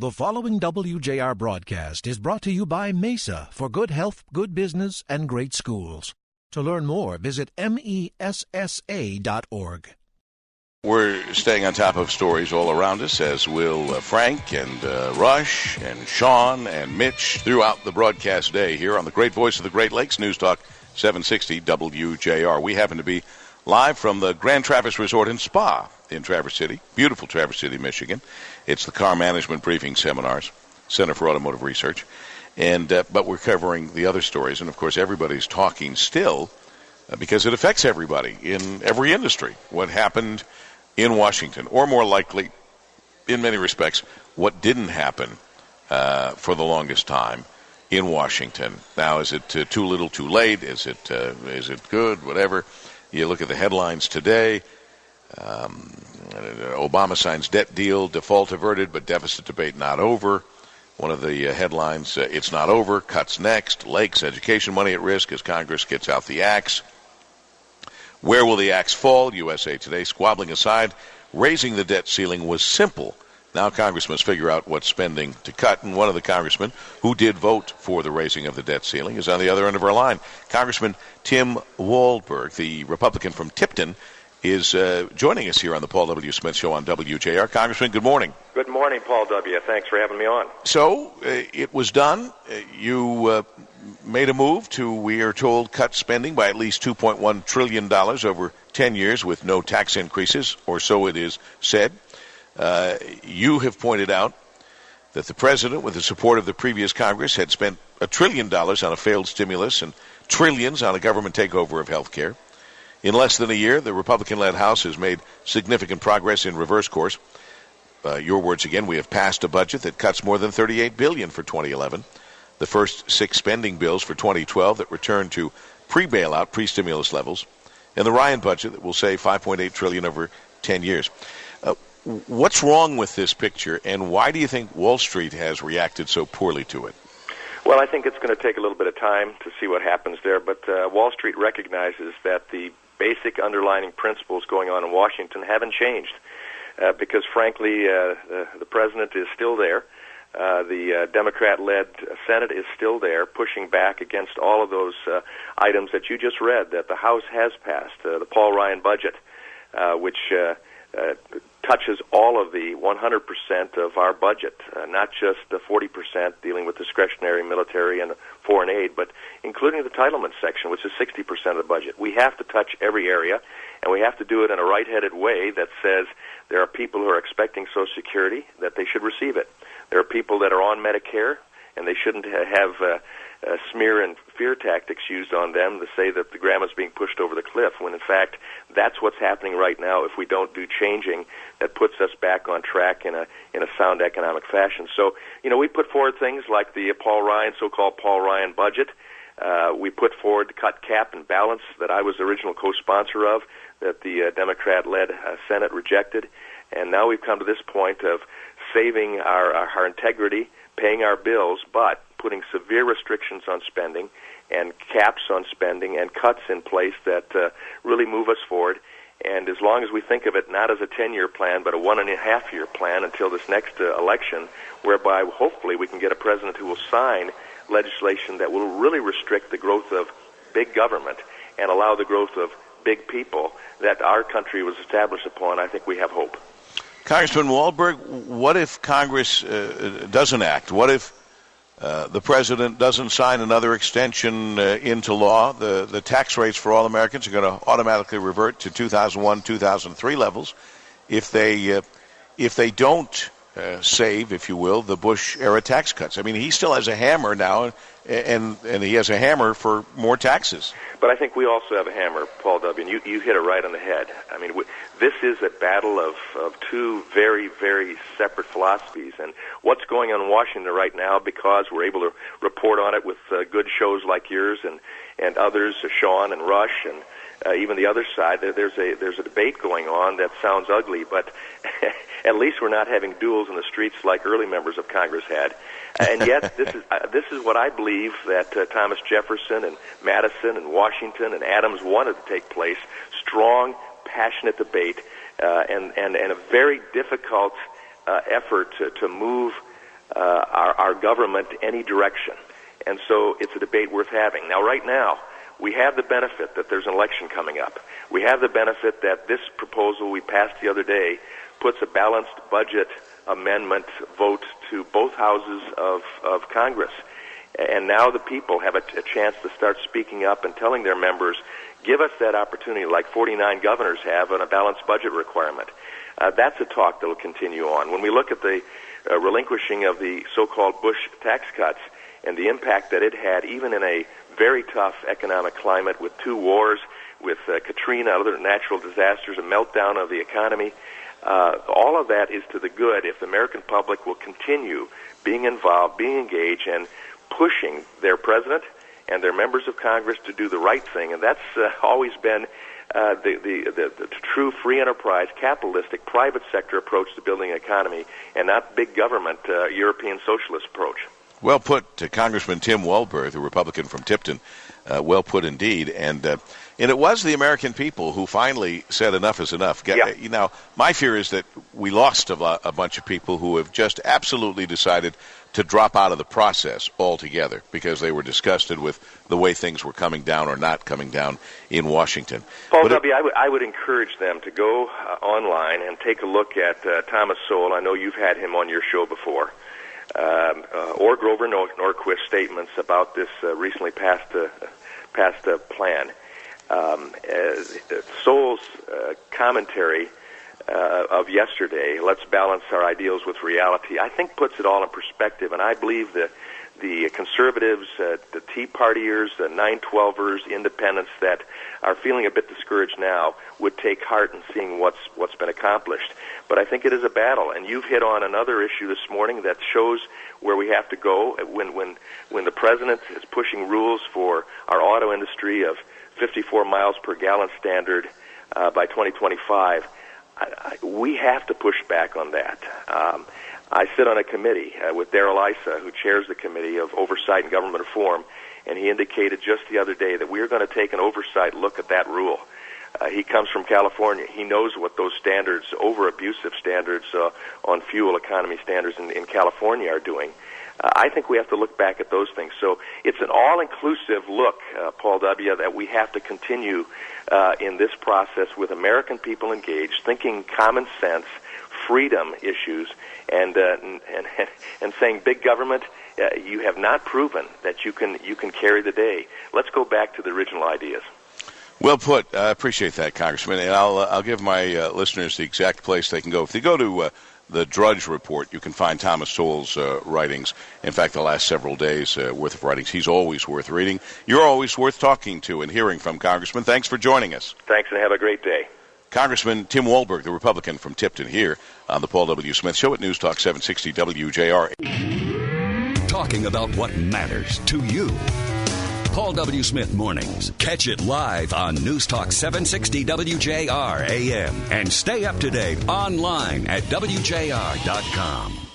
The following WJR broadcast is brought to you by MESA for good health, good business, and great schools. To learn more, visit MESSA.org. We're staying on top of stories all around us, as will Frank and Rush and Sean and Mitch throughout the broadcast day here on the great voice of the Great Lakes, News Talk 760 WJR. We happen to be live from the Grand Traverse Resort and Spa in Traverse City, beautiful Traverse City, Michigan. It's the Car Management Briefing Seminars, Center for Automotive Research. And but we're covering the other stories, and of course everybody's talking still because it affects everybody in every industry. What happened in Washington, or more likely, in many respects, what didn't happen for the longest time in Washington. Now, is it too little, too late? Is it good? Whatever. You look at the headlines today. Obama signs debt deal, default averted, but deficit debate not over. One of the headlines, it's not over, cuts next, Lakes education money at risk as Congress gets out the axe. Where will the axe fall? USA Today, squabbling aside, raising the debt ceiling was simple. Now Congress must figure out what spending to cut, and one of the congressmen who did vote for the raising of the debt ceiling is on the other end of our line. Congressman Tim Walberg, the Republican from Tipton, is joining us here on the Paul W. Smith Show on WJR. Congressman, good morning. Good morning, Paul W. Thanks for having me on. So, it was done. You made a move to, we are told, cut spending by at least $2.1 trillion over 10 years with no tax increases, or so it is said. You have pointed out that the president, with the support of the previous Congress, had spent $1 trillion on a failed stimulus and trillions on a government takeover of health care. In less than a year, the Republican-led House has made significant progress in reverse course. Your words again, we have passed a budget that cuts more than $38 billion for 2011. The first 6 spending bills for 2012 that return to pre-bailout, pre-stimulus levels, and the Ryan budget that will save $5.8 trillion over 10 years. What's wrong with this picture, and why do you think Wall Street has reacted so poorly to it? Well, I think it's going to take a little bit of time to see what happens there, but Wall Street recognizes that the basic underlying principles going on in Washington haven't changed because, frankly, the president is still there. The Democrat-led Senate is still there, pushing back against all of those items that you just read that the House has passed. The Paul Ryan budget, which touches all of the 100% of our budget, not just the 40% dealing with discretionary military and foreign aid, but including the entitlement section, which is 60% of the budget. We have to touch every area, and we have to do it in a right-headed way that says there are people who are expecting Social Security, that they should receive it. There are people that are on Medicare, and they shouldn't have smear and fear tactics used on them to say that the grandma's being pushed over the cliff, when in fact that's what's happening right now if we don't do changing that puts us back on track in a sound economic fashion. So, we put forward things like the so-called Paul Ryan budget. We put forward the cut, cap, and balance that I was the original co-sponsor of, that the Democrat-led Senate rejected. And now we've come to this point of saving our integrity, paying our bills, but putting severe restrictions on spending and caps on spending and cuts in place that really move us forward. And as long as we think of it not as a 10-year plan, but a 1.5-year plan until this next election, whereby hopefully we can get a president who will sign legislation that will really restrict the growth of big government and allow the growth of big people that our country was established upon, I think we have hope. Congressman Walberg, what if Congress doesn't act? What if the president doesn't sign another extension into law? The tax rates for all Americans are going to automatically revert to 2001, 2003 levels. If they don't save, if you will, the Bush-era tax cuts. I mean, he still has a hammer now, and he has a hammer for more taxes. But I think we also have a hammer, Paul W., and you hit it right on the head. I mean, this is a battle of two very, very separate philosophies. And what's going on in Washington right now, because we're able to report on it with good shows like yours and others, Sean and Rush, and even the other side, there's a debate going on that sounds ugly, but at least we're not having duels in the streets like early members of Congress had. And yet, this is what I believe that Thomas Jefferson and Madison and Washington and Adams wanted to take place: strong, passionate debate, and a very difficult effort to move our government any direction. And so it's a debate worth having. Now, right now, we have the benefit that there's an election coming up. We have the benefit that this proposal we passed the other day puts a balanced budget amendment vote to both houses of Congress. And now the people have a chance to start speaking up and telling their members, give us that opportunity like 49 governors have on a balanced budget requirement. That's a talk that will continue on. When we look at the relinquishing of the so-called Bush tax cuts and the impact that it had, even in a very tough economic climate with 2 wars, with Katrina, other natural disasters, a meltdown of the economy, all of that is to the good if the American public will continue being involved, being engaged, and pushing their president and their members of Congress to do the right thing. And that's always been the true free enterprise, capitalistic, private sector approach to building an economy, and not big government, European socialist approach. Well put, Congressman Tim Walberg, the Republican from Tipton. Well put indeed. And it was the American people who finally said enough is enough. Yeah. Now, my fear is that we lost a bunch of people who have just absolutely decided to drop out of the process altogether because they were disgusted with the way things were coming down or not coming down in Washington. Paul W., I would encourage them to go online and take a look at Thomas Sowell. I know you've had him on your show before. Or Grover Norquist's statements about this recently passed plan. Sowell's commentary of yesterday, let's balance our ideals with reality, I think puts it all in perspective, and I believe that the conservatives, the Tea Partiers, the 912ers, independents that are feeling a bit discouraged now would take heart in seeing what's been accomplished. But I think it is a battle, and you've hit on another issue this morning that shows where we have to go. When the president is pushing rules for our auto industry of 54 miles per gallon standard by 2025, we have to push back on that. I sit on a committee with Darrell Issa, who chairs the Committee of Oversight and Government Reform, and he indicated just the other day that we are going to take an oversight look at that rule. He comes from California. He knows what those standards, over-abusive standards on fuel economy standards in California are doing. I think we have to look back at those things. So it's an all-inclusive look, Paul W., that we have to continue in this process with American people engaged, thinking common sense, freedom issues, and saying, big government, you have not proven that you can carry the day. Let's go back to the original ideas. Well put. I appreciate that, Congressman. And I'll give my listeners the exact place they can go. If they go to the Drudge Report, you can find Thomas Sowell's writings. In fact, the last several days worth of writings. He's always worth reading. You're always worth talking to and hearing from, Congressman. Thanks for joining us. Thanks, and have a great day. Congressman Tim Walberg, the Republican from Tipton, here on the Paul W. Smith Show at News Talk 760 WJR. Talking about what matters to you. Paul W. Smith Mornings. Catch it live on News Talk 760 WJR AM. And stay up to date online at WJR.com.